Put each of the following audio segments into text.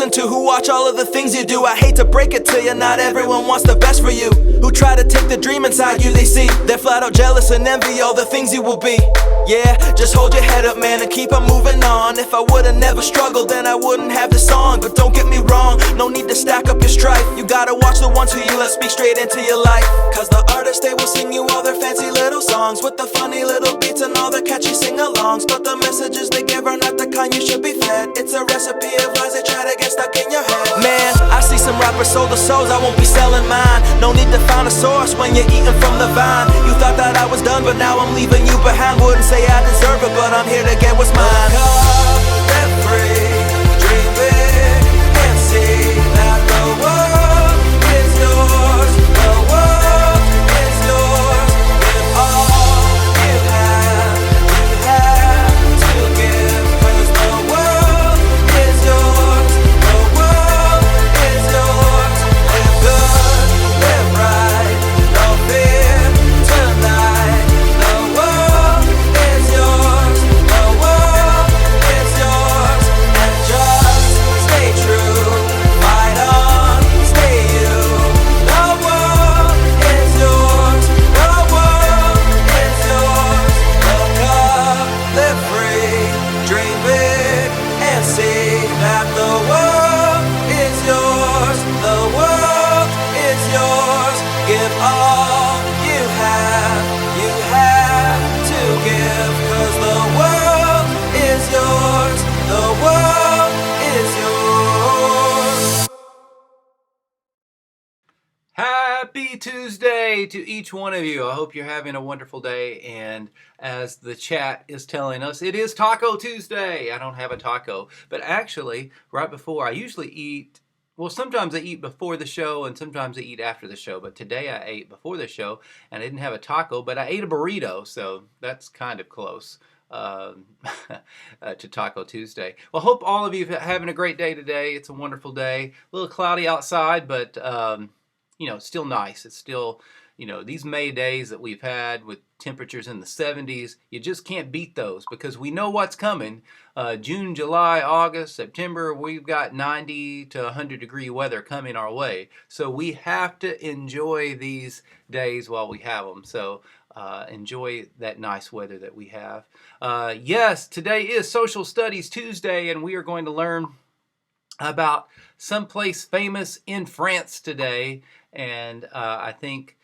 listen to, who watch all of the things you do. I hate to break it to you, not everyone wants the best for you. Who try to take the dream inside you, they see they're flat out jealous and envy all the things you will be. Yeah, just hold your head up, man, and keep on moving on. If I would've never struggled, then I wouldn't have this song. But don't get me wrong, no need to stack up your strife. You gotta watch the ones who you let speak straight into your life. Cause the artists, they will sing you all their fancy little songs with the funny little beats and all their catchy sing-alongs. But the messages they give are not the kind you should be fed. It's a recipe of lies they try to get stuck in your head. Man, I see some rappers sold their souls, I won't be selling mine. No need to find a source when you're eating from the vine. You thought that I was done, but now I'm leaving you behind. Wouldn't say I deserve it, but I'm here to get what's mine. Live free, dream big, and see that the world is yours. The world is yours. With all you have to give. Cause the world is yours. The world is yours. Live good, live right, no fear tonight. The world is yours. The world is yours. And just stay true, fight on, stay you. The world is yours. The world is yours. Look up, live free, dream big, and see that the world is yours. The world is yours. Give all you have to give. Cause the world is yours. The world is yours. Happy Tuesday to each one of you. I hope you're having a wonderful day, and as the chat is telling us, it is Taco Tuesday. I don't have a taco, but actually right before, I usually eat, well, sometimes I eat before the show and sometimes I eat after the show, but today I ate before the show and I didn't have a taco, but I ate a burrito, so that's kind of close to Taco Tuesday. Well, hope all of you are having a great day today. It's a wonderful day. A little cloudy outside, but you know, it's still nice. It's still, you know, these May days that we've had with temperatures in the 70s, you just can't beat those because we know what's coming. June, July, August, September, we've got 90 to 100 degree weather coming our way. So we have to enjoy these days while we have them. So enjoy that nice weather that we have. Yes, today is Social Studies Tuesday, and we are going to learn about someplace famous in France today. And I think,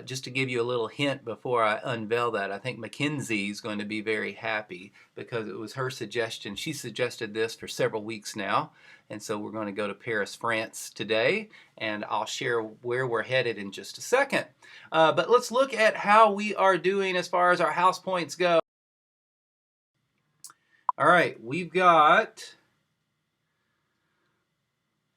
just to give you a little hint before I unveil that, I think Mackenzie is going to be very happy because it was her suggestion. She suggested this for several weeks now. And so we're going to go to Paris, France today, and I'll share where we're headed in just a second. But let's look at how we are doing as far as our house points go. All right, we've got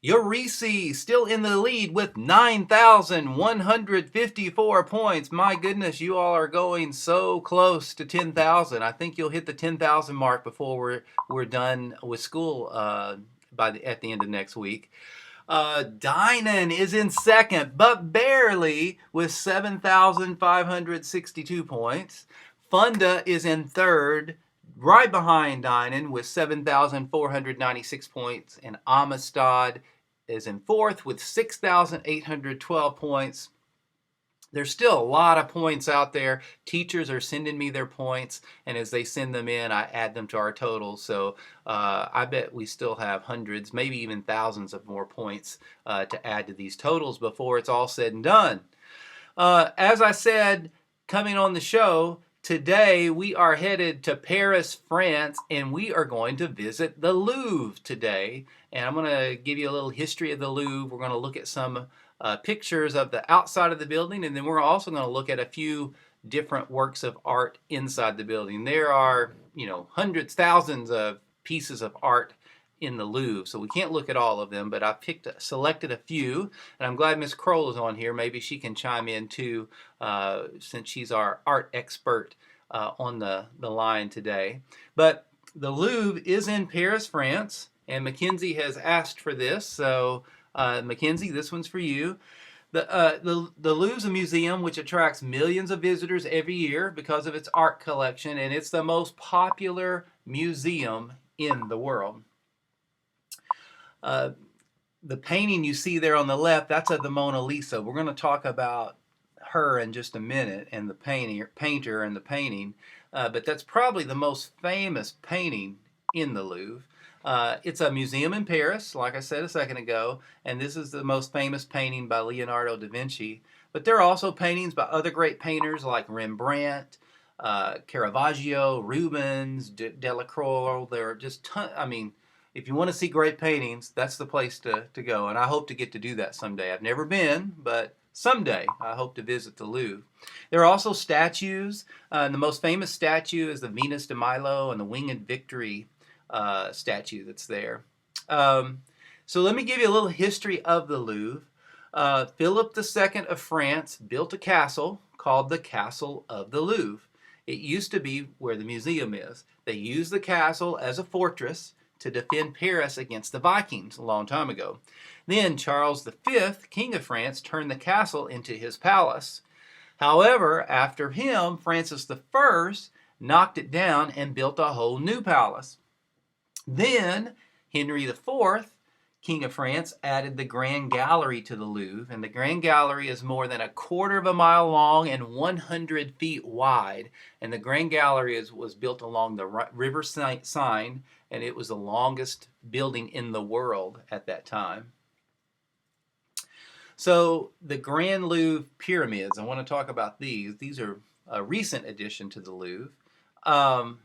Eurisi still in the lead with 9,154 points. My goodness, you all are going so close to 10,000. I think you'll hit the 10,000 mark before we're done with school at the end of next week. Dynan is in second, but barely, with 7,562 points. Funda is in third, right behind Dynan with 7,496 points, and Amistad is in fourth with 6,812 points. There's still a lot of points out there. Teachers are sending me their points, and as they send them in, I add them to our totals. So I bet we still have hundreds, maybe even thousands of more points to add to these totals before it's all said and done. As I said, coming on the show, today we are headed to Paris, France, and we are going to visit the Louvre today. And I'm going to give you a little history of the Louvre. We're going to look at some pictures of the outside of the building, and then we're also going to look at a few different works of art inside the building. There are, you know, hundreds, thousands of pieces of art in the Louvre, so we can't look at all of them, but I selected a few, and I'm glad Miss Kroll is on here. Maybe she can chime in too, since she's our art expert on the line today. But the Louvre is in Paris, France, and Mackenzie has asked for this, so Mackenzie, this one's for you. The Louvre is a museum which attracts millions of visitors every year because of its art collection, and it's the most popular museum in the world. The painting you see there on the left, that's of the Mona Lisa. We're going to talk about her in just a minute, and the painter and the painting. But that's probably the most famous painting in the Louvre. It's a museum in Paris, like I said a second ago, and this is the most famous painting by Leonardo da Vinci. But there are also paintings by other great painters like Rembrandt, Caravaggio, Rubens, Delacroix. There are just I mean, if you want to see great paintings, that's the place to go. And I hope to get to do that someday. I've never been, but someday I hope to visit the Louvre. There are also statues. The most famous statue is the Venus de Milo and the Winged Victory statue that's there. So let me give you a little history of the Louvre. Philip II of France built a castle called the Castle of the Louvre. It used to be where the museum is. They used the castle as a fortress to defend Paris against the Vikings a long time ago. Then Charles V, King of France, turned the castle into his palace. However, after him, Francis I knocked it down and built a whole new palace. Then Henry IV, King of France, added the Grand Gallery to the Louvre, and the Grand Gallery is more than a quarter of a mile long and 100 feet wide. And the Grand Gallery was built along the River Seine, and it was the longest building in the world at that time. So the Grand Louvre pyramids, I want to talk about these. These are a recent addition to the Louvre. By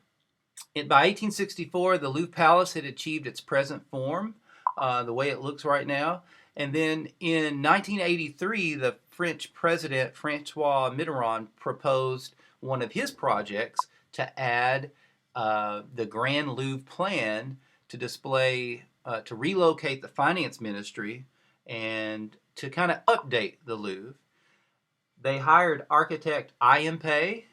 1864, the Louvre Palace had achieved its present form, the way it looks right now. And then in 1983, the French president, Francois Mitterrand, proposed one of his projects to add the Grand Louvre plan to display, to relocate the finance ministry and to kind of update the Louvre. They hired architect Impey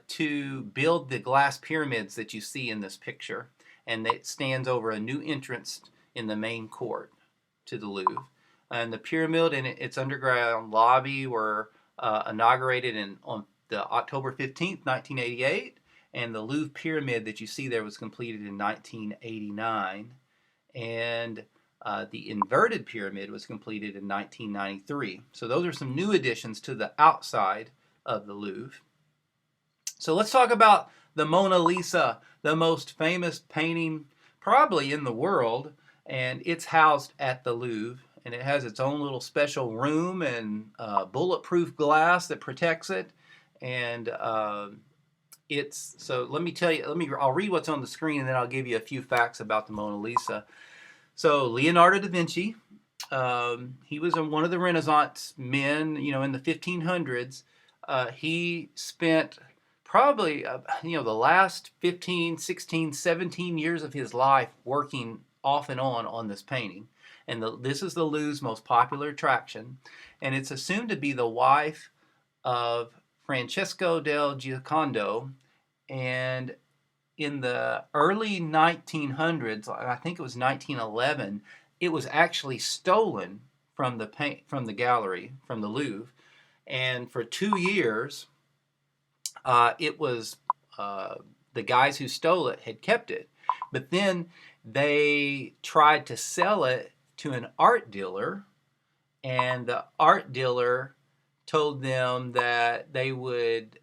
to build the glass pyramids that you see in this picture, and it stands over a new entrance in the main court to the Louvre. And the pyramid and its underground lobby were inaugurated on the October 15th, 1988, and the Louvre pyramid that you see there was completed in 1989, and the inverted pyramid was completed in 1993. So those are some new additions to the outside of the Louvre. So let's talk about the Mona Lisa, the most famous painting probably in the world, and it's housed at the Louvre, and it has its own little special room and bulletproof glass that protects it. And so let me tell you, I'll read what's on the screen, and then I'll give you a few facts about the Mona Lisa. So Leonardo da Vinci, he was one of the Renaissance men, in the 1500s. He spent probably, the last 15, 16, 17 years of his life working off and on this painting. And this is the Louvre's most popular attraction. And it's assumed to be the wife of Francesco del Giocondo. And in the early 1900s, I think it was 1911, it was actually stolen from the gallery, from the Louvre. And for 2 years, it was the guys who stole it had kept it. But then they tried to sell it to an art dealer, and the art dealer told them that they would,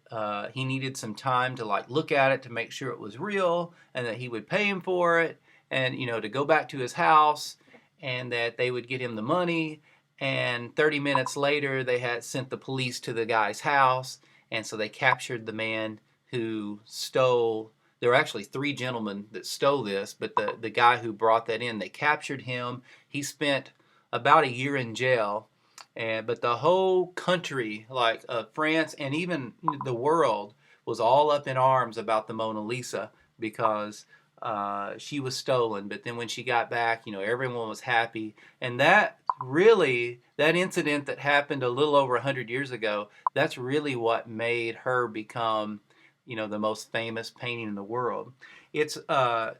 he needed some time to look at it to make sure it was real, and that he would pay him for it, and to go back to his house, and that they would get him the money. And 30 minutes later, they had sent the police to the guy's house, and so they captured the man who stole. There were actually 3 gentlemen that stole this, but the guy who brought that in, they captured him. He spent about a year in jail. But the whole country, France and even the world, was all up in arms about the Mona Lisa because she was stolen. But then when she got back, everyone was happy. And that incident that happened a little over 100 years ago, that's really what made her become, the most famous painting in the world. It's about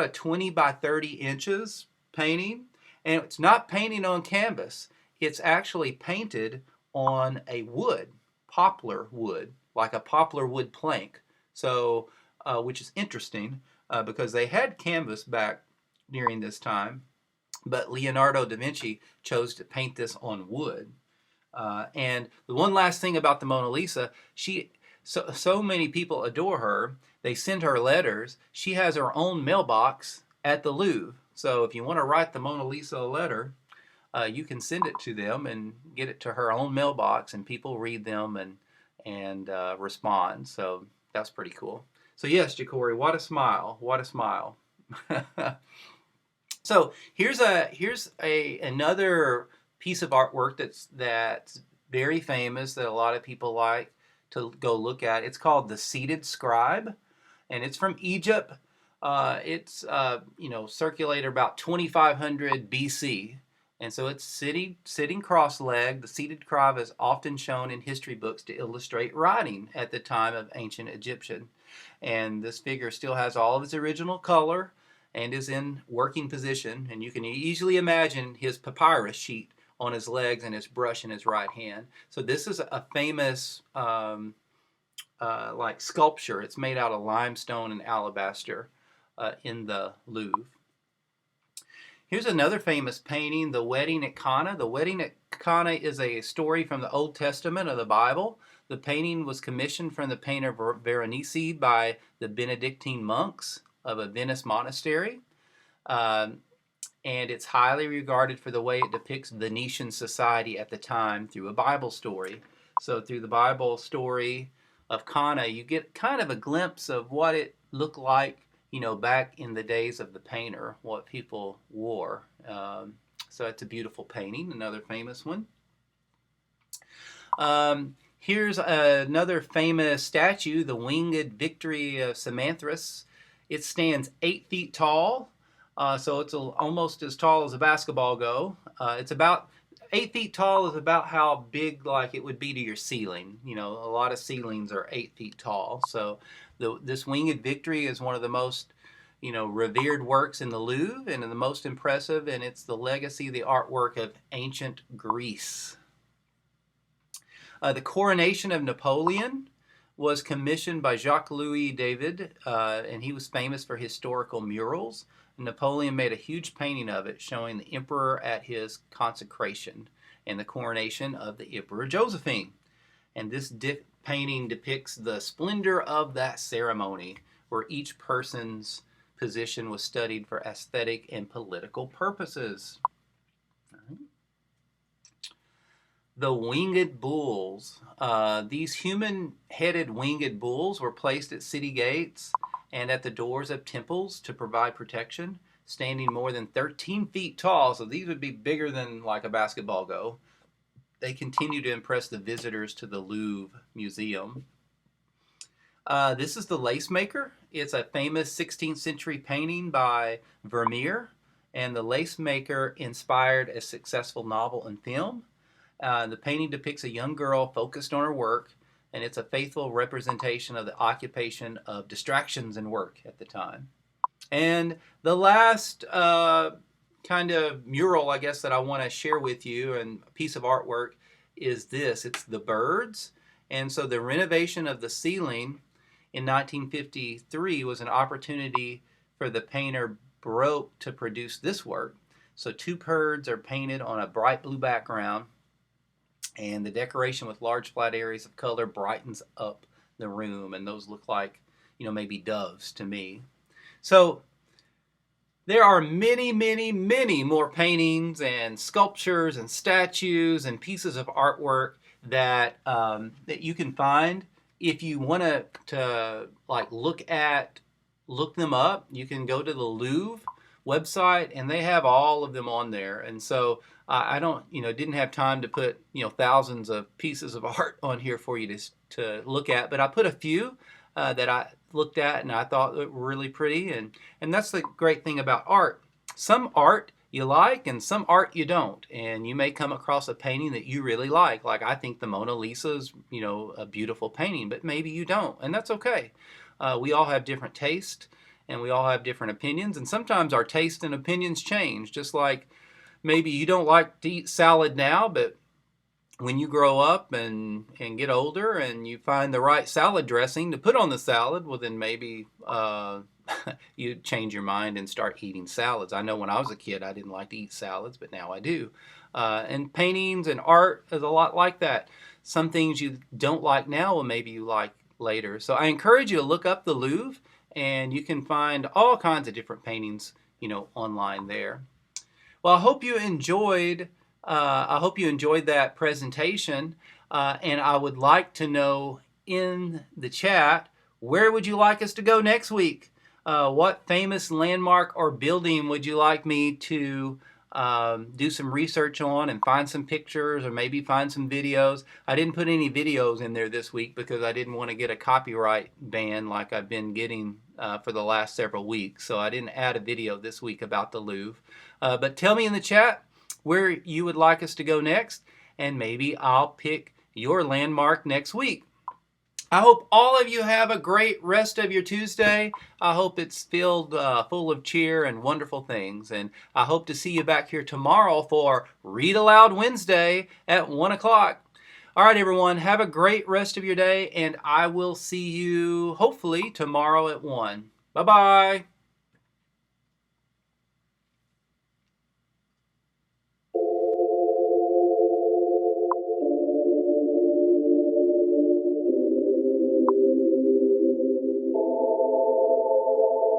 a 20 by 30 inches painting, and it's not painting on canvas. It's actually painted on a wood, poplar wood, like a poplar wood plank. So, which is interesting because they had canvas back during this time. but Leonardo da Vinci chose to paint this on wood. And the one last thing about the Mona Lisa, so many people adore her, they send her letters. She has her own mailbox at the Louvre. So if you want to write the Mona Lisa a letter, you can send it to them and get it to her own mailbox, and people read them and respond. So that's pretty cool. So yes, Jacory, what a smile! What a smile! So here's another piece of artwork that's very famous that a lot of people like to go look at. It's called the Seated Scribe, and it's from Egypt. It's circulated about 2500 BC, and so it's sitting cross-legged. The seated scribe is often shown in history books to illustrate writing at the time of ancient Egyptian, and this figure still has all of its original color and is in working position, and you can easily imagine his papyrus sheet on his legs and his brush in his right hand. So this is a famous like sculpture. It's made out of limestone and alabaster in the Louvre. Here's another famous painting, The Wedding at Cana. The Wedding at Cana is a story from the Old Testament of the Bible. The painting was commissioned from the painter Veronese by the Benedictine monks of a Venice monastery. And it's highly regarded for the way it depicts Venetian society at the time through a Bible story. So through the Bible story of Cana, you get kind of a glimpse of what it looked like, back in the days of the painter, what people wore. So it's a beautiful painting, another famous one. Here's another famous statue, the Winged Victory of Samothrace. It stands 8 feet tall, so it's almost as tall as a basketball go. It's about 8 feet tall is about how big like it would be to your ceiling. A lot of ceilings are 8 feet tall. So this Winged Victory is one of the most revered works in the Louvre and the most impressive, and it's the legacy, the artwork of ancient Greece. The Coronation of Napoleon was commissioned by Jacques-Louis David, and he was famous for historical murals. Napoleon made a huge painting of it showing the emperor at his consecration and the coronation of the Emperor Josephine. And this painting depicts the splendor of that ceremony, where each person's position was studied for aesthetic and political purposes. The winged bulls. These human-headed winged bulls were placed at city gates and at the doors of temples to provide protection, standing more than 13 feet tall. So these would be bigger than like a basketball go. They continue to impress the visitors to the Louvre Museum. This is the Lacemaker. It's a famous 16th century painting by Vermeer, and the Lacemaker inspired a successful novel and film. The painting depicts a young girl focused on her work, and it's a faithful representation of the occupation of distractions in work at the time. And the last kind of mural, I guess, that I want to share with you, and a piece of artwork, is this. It's the birds. And so the renovation of the ceiling in 1953 was an opportunity for the painter Baroque to produce this work. So 2 birds are painted on a bright blue background, and the decoration with large flat areas of color brightens up the room, and those look like, maybe doves to me. So there are many, many, many more paintings and sculptures and statues and pieces of artwork that you can find. If you want to look them up, you can go to the Louvre website, and they have all of them on there. And so I didn't have time to put thousands of pieces of art on here for you to look at, but I put a few that I looked at and I thought were really pretty, and that's the great thing about art. Some art you like and some art you don't, and you may come across a painting that you really like. Like I think the Mona Lisa is a beautiful painting, but maybe you don't, and that's okay. We all have different taste, and we all have different opinions, and sometimes our taste and opinions change. Just like maybe you don't like to eat salad now, but when you grow up and get older and you find the right salad dressing to put on the salad, well, then maybe you change your mind and start eating salads. I know when I was a kid, I didn't like to eat salads, but now I do. And paintings and art is a lot like that. Some things you don't like now, well, maybe you like later. So I encourage you to look up the Louvre, and you can find all kinds of different paintings, online there. Well, I hope you enjoyed that presentation, and I would like to know in the chat, where would you like us to go next week? What famous landmark or building would you like me to do some research on and find some pictures or maybe find some videos? I didn't put any videos in there this week because I didn't want to get a copyright ban like I've been getting for the last several weeks. So I didn't add a video this week about the Louvre. But tell me in the chat where you would like us to go next, and maybe I'll pick your landmark next week. I hope all of you have a great rest of your Tuesday. I hope it's filled full of cheer and wonderful things. And I hope to see you back here tomorrow for Read Aloud Wednesday at 1 o'clock. All right, everyone, have a great rest of your day, and I will see you hopefully tomorrow at 1. Bye-bye.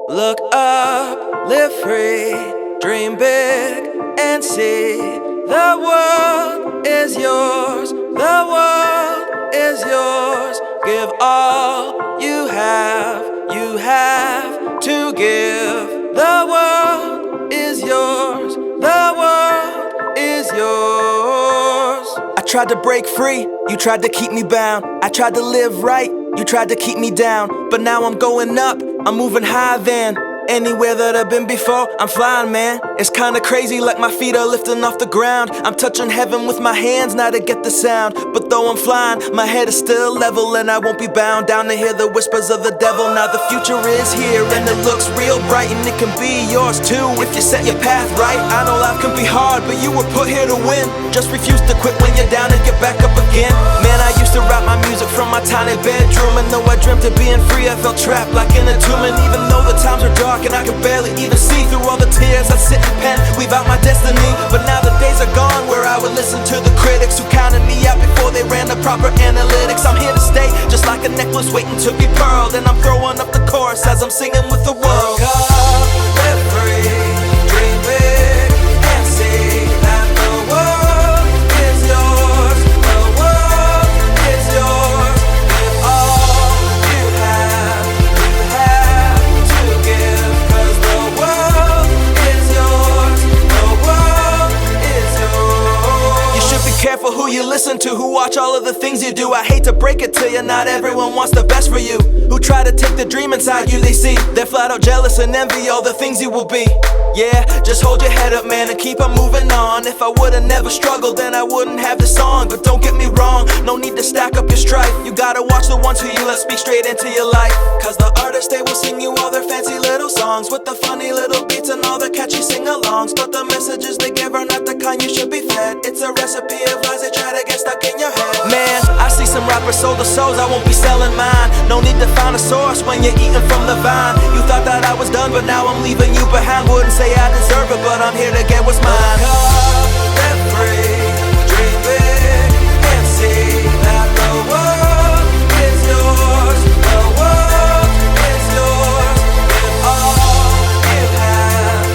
Look up, live free, dream big, and see the world is yours, the world is yours. Give all you have to give. The world is yours, the world is yours. I tried to break free, you tried to keep me bound. I tried to live right, you tried to keep me down. But now I'm going up, I'm moving high than anywhere that I've been before. I'm flying, man. It's kinda crazy, like my feet are lifting off the ground. I'm touching heaven with my hands now to get the sound. But though I'm flying, my head is still level, and I won't be bound down to hear the whispers of the devil. Now the future is here, and it looks real bright, and it can be yours too if you set your path right. I know life can be hard, but you were put here to win. Just refuse to quit when you're down and get back up again. Man, I used to rap my music from my tiny bedroom, and though I dreamt of being free, I felt trapped like in a tomb. And even though the times are dark and I could barely even see through all the tears, I sit and pen, weave out my destiny. But now the days are gone where I would listen to the critics who counted me out before they ran the proper analytics. I'm here to stay, just like a necklace waiting to be pearled, and I'm throwing up the chorus as I'm singing with the world. Live free, dream big, and see that the world is yours, the world is yours. Give all you have to give, 'cause the world is yours, the world is yours. You should be careful who you listen to, who watch all of the things you do. I hate to break it to you, not everyone wants the best for you. Who try to take the dream inside you, they see they're flat out jealous and envy all the things you will be. Yeah, just hold your head up, man, and keep on moving on. If I would've never struggled, then I wouldn't have this song. But don't get me wrong, no need to stack up your strife. You gotta watch the ones who you let speak straight into your life. 'Cause the artists, they will sing you all their fancy little songs with the funny little beats and all the catchy sing-alongs. But the messages they give are not the kind you should be fed. It's a recipe of lies they try to get stuck in your head. Man, I see some rappers sold their souls, I won't be selling mine. No need to find a source when you're eating from the vine. You thought that I was done, but now I'm leaving you behind. Wouldn't say I deserve it, but I'm here to get what's mine. Live free, dream big, and see that the world is yours, the world is yours. Give all you have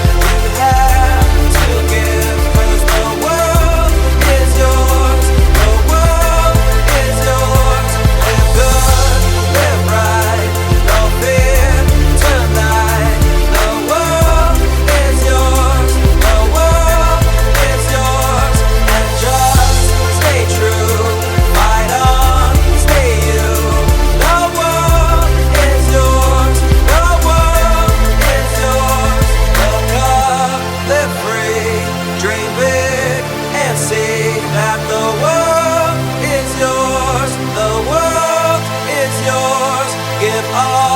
to give, 'cause the world is yours, the world is yours. Live good, live right, no fear tonight. The world is yours, the world is yours. And just stay true, fight on, stay you. The world is yours, the world is yours. Look up, live free, dream big, and see that the world is yours, the world is yours. Give all